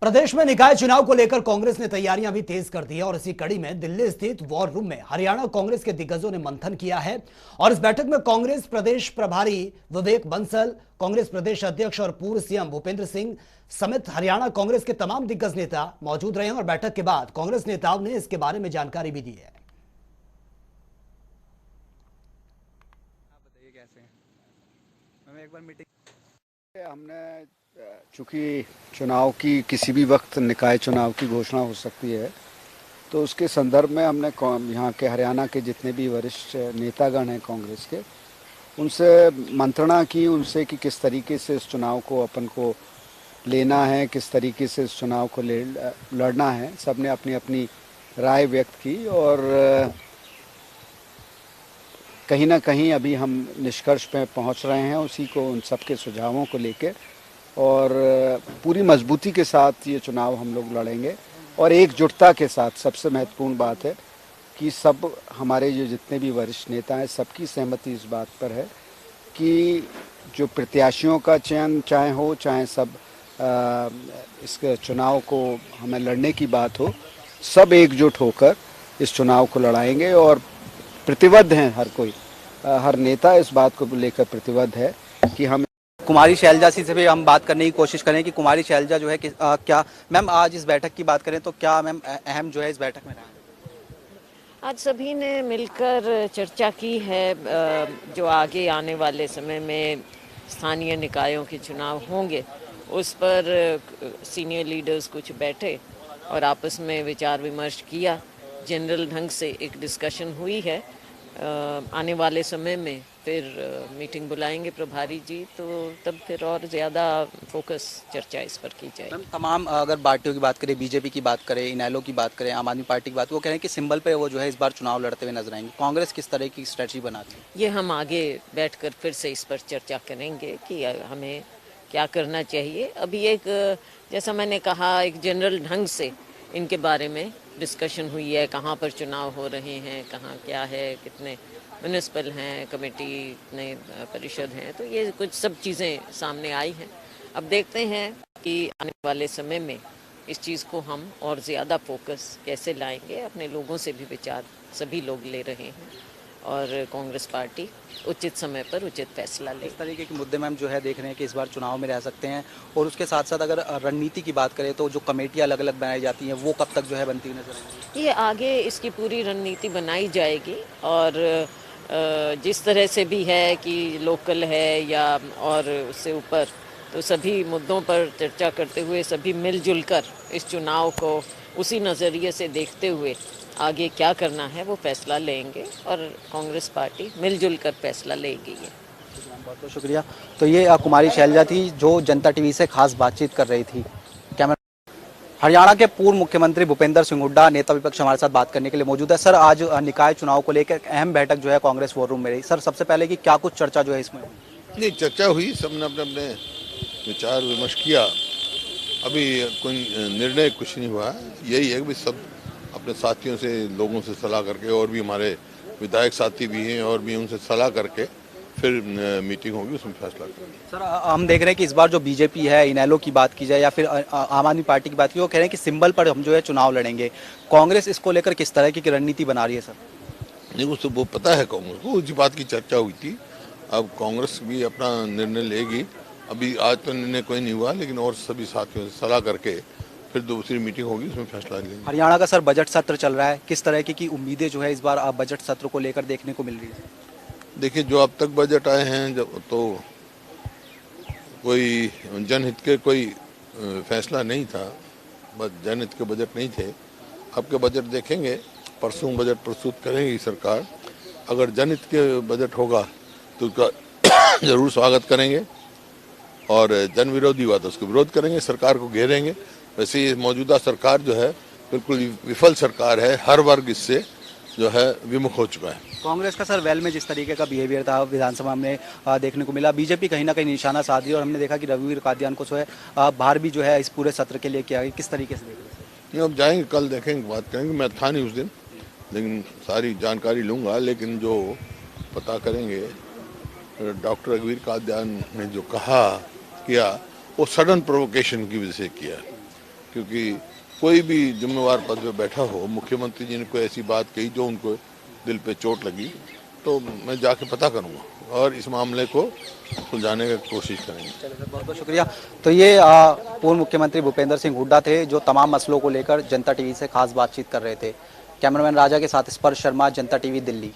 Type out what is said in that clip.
प्रदेश में निकाय चुनाव को लेकर कांग्रेस ने तैयारियां भी तेज कर दी है और इसी कड़ी में दिल्ली स्थित वॉर रूम में हरियाणा कांग्रेस के दिग्गजों ने मंथन किया है। और इस बैठक में कांग्रेस प्रदेश प्रभारी विवेक बंसल, कांग्रेस प्रदेश अध्यक्ष और पूर्व सीएम भूपेंद्र सिंह समेत हरियाणा कांग्रेस के तमाम दिग्गज नेता मौजूद रहे हैं। और बैठक के बाद कांग्रेस नेताओं ने इसके बारे में जानकारी भी दी है। हमने चूँकि चुनाव की किसी भी वक्त निकाय चुनाव की घोषणा हो सकती है, तो उसके संदर्भ में हमने यहाँ के हरियाणा के जितने भी वरिष्ठ नेतागण हैं कांग्रेस के, उनसे मंत्रणा की उनसे कि किस तरीके से इस चुनाव को अपन को लेना है, किस तरीके से इस चुनाव को लड़ना है। सबने अपनी अपनी राय व्यक्त की और कहीं ना कहीं अभी हम निष्कर्ष पे पहुंच रहे हैं उसी को, उन सब के सुझावों को लेकर, और पूरी मजबूती के साथ ये चुनाव हम लोग लड़ेंगे। और एकजुटता के साथ सबसे महत्वपूर्ण बात है कि सब हमारे जो जितने भी वरिष्ठ नेता हैं, सबकी सहमति इस बात पर है कि जो प्रत्याशियों का चयन चाहे सब इस चुनाव को हमें लड़ने की बात हो, सब एकजुट होकर इस चुनाव को लड़ाएंगे। और प्रतिबद्ध हैं हर कोई, हर नेता इस बात को लेकर प्रतिबद्ध है कि हम। कुमारी शैलजा से भी हम बात करने की कोशिश करें कि कुमारी शैलजा जो है कि क्या मैम आज इस बैठक की बात करें तो क्या मैम अहम जो है इस बैठक में रहा? आज सभी ने मिलकर चर्चा की है जो आगे आने वाले समय में स्थानीय निकायों के चुनाव होंगे उस पर सीनियर लीडर्स कुछ बैठे और आपस में विचार विमर्श किया। जनरल ढंग से एक डिस्कशन हुई है। आने वाले समय में फिर मीटिंग बुलाएंगे प्रभारी जी, तो तब फिर और ज़्यादा फोकस चर्चा इस पर की जाए। तमाम अगर पार्टियों की बात करें, बीजेपी की बात करें, इनेलो की बात करें, आम आदमी पार्टी की बात, वो कह रहे हैं कि सिंबल पे वो जो है इस बार चुनाव लड़ते हुए नजर आएंगे। कांग्रेस किस तरह की स्ट्रेटजी बनाती है? ये हम आगे बैठकर फिर से इस पर चर्चा करेंगे कि हमें क्या करना चाहिए। अभी एक जैसा मैंने कहा एक जनरल ढंग से इनके बारे में डिस्कशन हुई है, कहाँ पर चुनाव हो रहे हैं, कहाँ क्या है, कितने म्यूनिसिपल हैं, कमेटी कितने परिषद हैं, तो ये कुछ सब चीज़ें सामने आई हैं। अब देखते हैं कि आने वाले समय में इस चीज़ को हम और ज़्यादा फोकस कैसे लाएंगे। अपने लोगों से भी विचार सभी लोग ले रहे हैं और कांग्रेस पार्टी उचित समय पर उचित फैसला ले। इस तरीके के मुद्दे मैम जो है देख रहे हैं कि इस बार चुनाव में रह सकते हैं। और उसके साथ साथ अगर रणनीति की बात करें तो जो कमेटियां अलग अलग बनाई जाती हैं वो कब तक जो है बनती हुई नजर आएगी? ये आगे इसकी पूरी रणनीति बनाई जाएगी और जिस तरह से भी है कि लोकल है या और उससे ऊपर, तो सभी मुद्दों पर चर्चा करते हुए सभी मिलजुल कर इस चुनाव को उसी नज़रिए से देखते हुए आगे क्या करना है वो फैसला लेंगे और कांग्रेस पार्टी मिलजुल कर फैसला लेगी। बहुत बहुत शुक्रिया। तो ये कुमारी शैलजा थी जो जनता टीवी से खास बातचीत कर रही थी। कैमरा हरियाणा के पूर्व मुख्यमंत्री भूपेंद्र सिंह हुड्डा नेता विपक्ष हमारे साथ बात करने के लिए मौजूद है। सर, आज निकाय चुनाव को लेकर अहम बैठक जो है कांग्रेस वॉर रूम में रही। सर, सबसे पहले कि क्या कुछ चर्चा जो है इसमें? नहीं, चर्चा हुई, सबने अपने अपने विचार विमर्श किया। अभी कोई निर्णय कुछ नहीं हुआ। यही है कि सब अपने साथियों से, लोगों से सलाह करके, और भी हमारे विधायक साथी भी हैं और भी उनसे सलाह करके फिर मीटिंग होगी, उसमें फैसला करेंगे। सर, हम देख रहे हैं कि इस बार जो बीजेपी है, इनेलो की बात की जाए या फिर आम आदमी पार्टी की बात की, वो कह रहे हैं कि सिंबल पर हम जो है चुनाव लड़ेंगे। कांग्रेस इसको लेकर किस तरह की रणनीति बना रही है? सर, नहीं, उसको वो पता है कांग्रेस को, उसी बात की चर्चा हुई थी। अब कांग्रेस भी अपना निर्णय लेगी। अभी आज तो निर्णय कोई नहीं हुआ, लेकिन और सभी साथियों से सलाह करके फिर दूसरी मीटिंग होगी, उसमें फैसला लेंगे। हरियाणा का सर बजट सत्र चल रहा है, किस तरह की उम्मीदें जो है इस बार बजट सत्र को लेकर देखने को मिल रही है? देखिए, जो अब तक बजट आए हैं जब तो कोई जनहित के कोई फैसला नहीं था, बस जनहित के बजट नहीं थे। अब के बजट देखेंगे, परसों बजट प्रस्तुत करेगी सरकार। अगर जनहित के बजट होगा तो उसका जरूर स्वागत करेंगे, और जन विरोधी हुआ तो उसको विरोध करेंगे, सरकार को घेरेंगे। वैसे ये मौजूदा सरकार जो है बिल्कुल विफल सरकार है, हर वर्ग इससे जो है विमुख हो चुका है। कांग्रेस का सर वेल में जिस तरीके का बिहेवियर था विधानसभा में देखने को मिला, बीजेपी कहीं ना कहीं निशाना साध दी और हमने देखा कि रघुवीर कादियान को जो है बाहर भी जो है इस पूरे सत्र के लिए किया गया। किस तरीके से देख रहे हैं? अब जाएंगे, कल देखेंगे, बात करेंगे। मैं था नहीं उस दिन, लेकिन सारी जानकारी लूँगा। लेकिन जो पता करेंगे, डॉक्टर रघुवीर कादियान ने जो किया वो सडन प्रोवोकेशन की वजह से किया। क्योंकि कोई भी जिम्मेवार पद पे बैठा हो, मुख्यमंत्री जी ने कोई ऐसी बात कही जो उनको दिल पे चोट लगी, तो मैं जाके पता करूंगा और इस मामले को सुलझाने की कोशिश करेंगे। चलिए सर, बहुत बहुत शुक्रिया। तो ये पूर्व मुख्यमंत्री भूपेंद्र सिंह हुड्डा थे, जो तमाम मसलों को लेकर जनता टीवी से खास बातचीत कर रहे थे। कैमरामैन राजा के साथ स्पर्श शर्मा, जनता टीवी, दिल्ली।